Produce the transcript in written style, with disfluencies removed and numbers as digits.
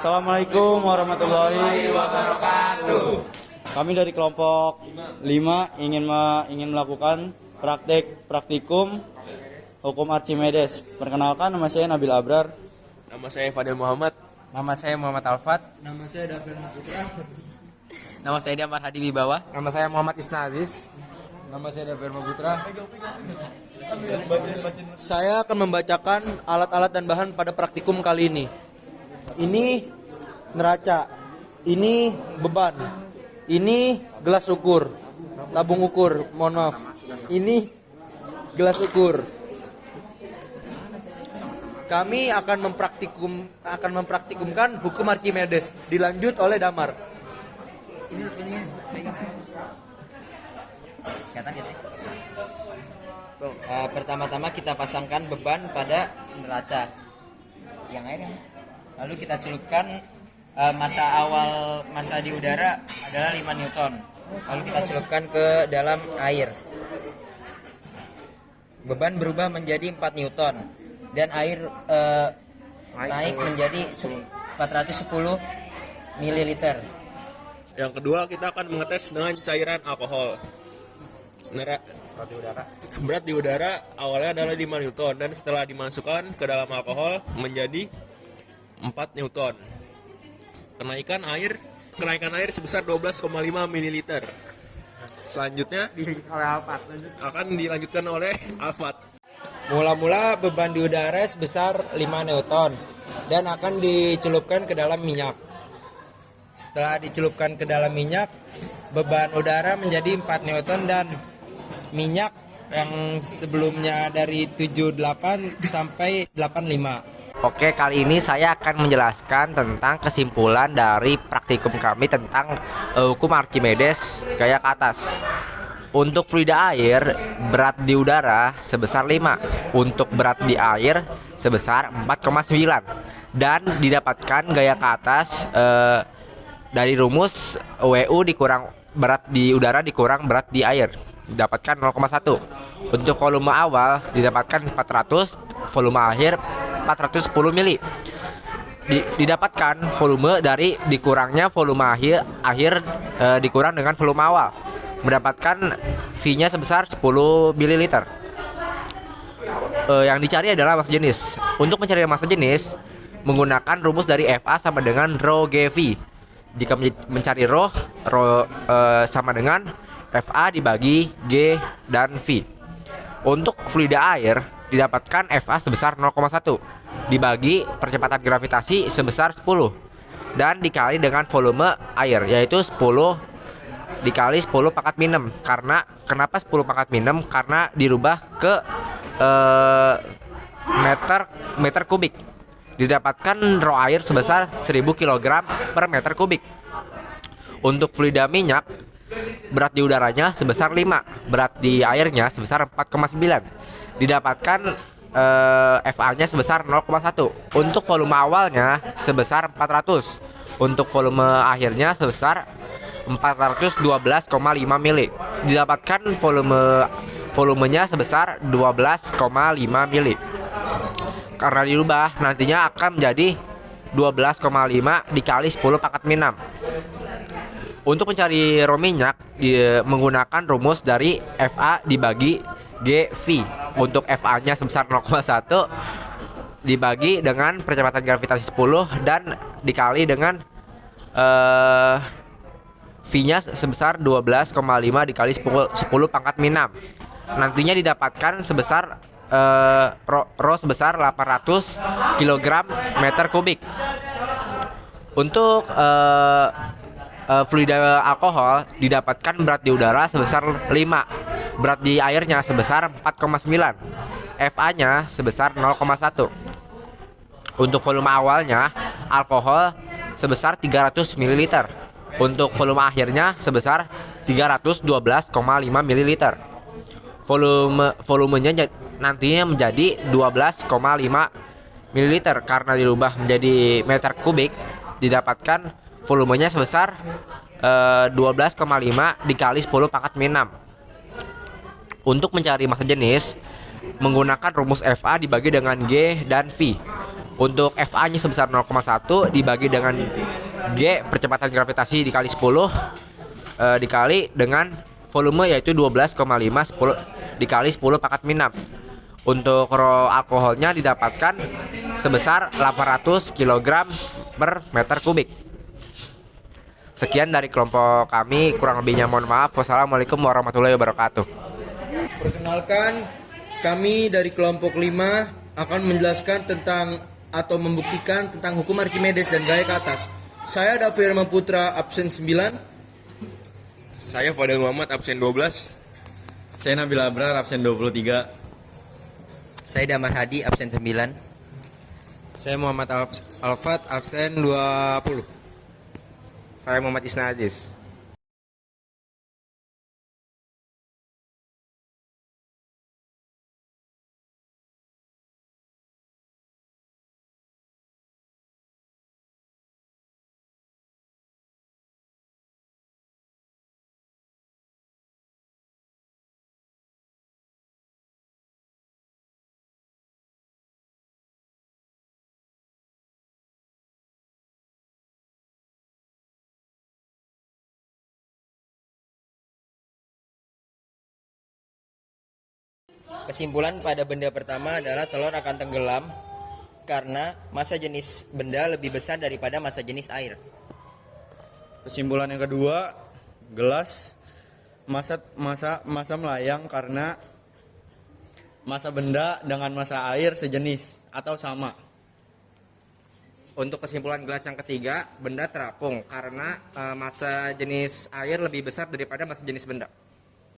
Assalamualaikum warahmatullahi wabarakatuh. Kami dari kelompok 5 ingin melakukan praktikum hukum Archimedes. Perkenalkan, nama saya Nabil Abrar. Nama saya Fadil Muhammad. Nama saya Muhammad Alfat. Nama saya David Putra. Nama saya Damar Hadi Wibawa. Nama saya Muhammad Isna Aziz. Nama saya David Putra. Saya akan membacakan alat-alat dan bahan pada praktikum kali ini. Ini neraca, ini beban, ini gelas ukur, tabung ukur, mohon maaf. Ini gelas ukur. Kami akan mempraktikumkan hukum Archimedes, dilanjut oleh Damar. Kelihatan ya sih? Pertama-tama kita pasangkan beban pada neraca yang air. Lalu kita celupkan massa di udara adalah 5 Newton. Lalu kita celupkan ke dalam air. Beban berubah menjadi 4 Newton dan air naik menjadi 410 ml. Yang kedua, kita akan mengetes dengan cairan alkohol. Berat di udara awalnya adalah 5 Newton dan setelah dimasukkan ke dalam alkohol menjadi 4 Newton. Kenaikan air sebesar 12,5 ml. Selanjutnya akan dilanjutkan oleh Alfat. Mula-mula beban di udara sebesar 5 Newton dan akan dicelupkan ke dalam minyak. Setelah dicelupkan ke dalam minyak, beban udara menjadi 4 Newton dan minyak yang sebelumnya dari 78 sampai 85. Oke, kali ini saya akan menjelaskan tentang kesimpulan dari praktikum kami tentang hukum Archimedes gaya ke atas. Untuk fluida air, berat di udara sebesar 5. Untuk berat di air sebesar 4,9. Dan didapatkan gaya ke atas dari rumus WU dikurang berat di udara dikurang berat di air. Didapatkan 0,1. Untuk volume awal didapatkan 400, volume akhir 410 mili. Didapatkan volume dari dikurangnya volume akhir dikurang dengan volume awal, mendapatkan V-nya sebesar 10 ml. Yang dicari adalah massa jenis. Untuk mencari massa jenis menggunakan rumus dari FA sama dengan rho GV. Jika mencari rho sama dengan FA dibagi G dan V. Untuk fluida air didapatkan FA sebesar 0,1 dibagi percepatan gravitasi sebesar 10 dan dikali dengan volume air, yaitu 10 dikali 10 pangkat min 6. Kenapa 10 pangkat min 6? Karena dirubah ke meter kubik. Didapatkan rho air sebesar 1000 kg per meter kubik. Untuk fluida minyak, berat di udaranya sebesar 5, berat di airnya sebesar 4,9. Didapatkan FA-nya sebesar 0,1. Untuk volume awalnya sebesar 400. Untuk volume akhirnya sebesar 412,5 mili. Didapatkan volumenya sebesar 12,5 mili. Karena dirubah nantinya akan menjadi 12,5 dikali 10 pangkat min 6. Untuk mencari rho minyak menggunakan rumus dari FA dibagi GV. Untuk FA-nya sebesar 0,1 dibagi dengan percepatan gravitasi 10 dan dikali dengan V-nya sebesar 12,5 dikali 10 pangkat min 6. Nantinya didapatkan sebesar rho sebesar 800 kg meter kubik. Untuk fluida alkohol didapatkan berat di udara sebesar 5, berat di airnya sebesar 4,9, FA-nya sebesar 0,1. Untuk volume awalnya alkohol sebesar 300 ml. Untuk volume akhirnya sebesar 312,5 ml. Volumenya nantinya menjadi 12,5 ml karena dirubah menjadi meter kubik. Didapatkan volumenya sebesar 12,5 dikali 10 pangkat min 6. Untuk mencari massa jenis menggunakan rumus FA dibagi dengan G dan V. Untuk FA-nya sebesar 0,1 dibagi dengan G percepatan gravitasi dikali 10 dikali dengan volume yaitu 12,5 10 dikali 10 pangkat min 6. Untuk rho alkoholnya didapatkan sebesar 800 kg per meter kubik. Sekian dari kelompok kami, kurang lebihnya mohon maaf. Wassalamualaikum warahmatullahi wabarakatuh. Perkenalkan, kami dari kelompok 5 akan menjelaskan tentang atau membuktikan tentang hukum Archimedes dan gaya ke atas. Saya Davi Herman Putra, absen 9. Saya Fadil Muhammad, absen 12. Saya Nabil Abrar, absen 23. Saya Damar Hadi, absen 9. Saya Muhammad Alfat, absen 20. Saya Muhammad Isna Aziz. Kesimpulan pada benda pertama adalah telur akan tenggelam karena massa jenis benda lebih besar daripada massa jenis air. Kesimpulan yang kedua, gelas massa melayang karena massa benda dengan massa air sejenis atau sama. Untuk kesimpulan gelas yang ketiga, benda terapung karena massa jenis air lebih besar daripada massa jenis benda.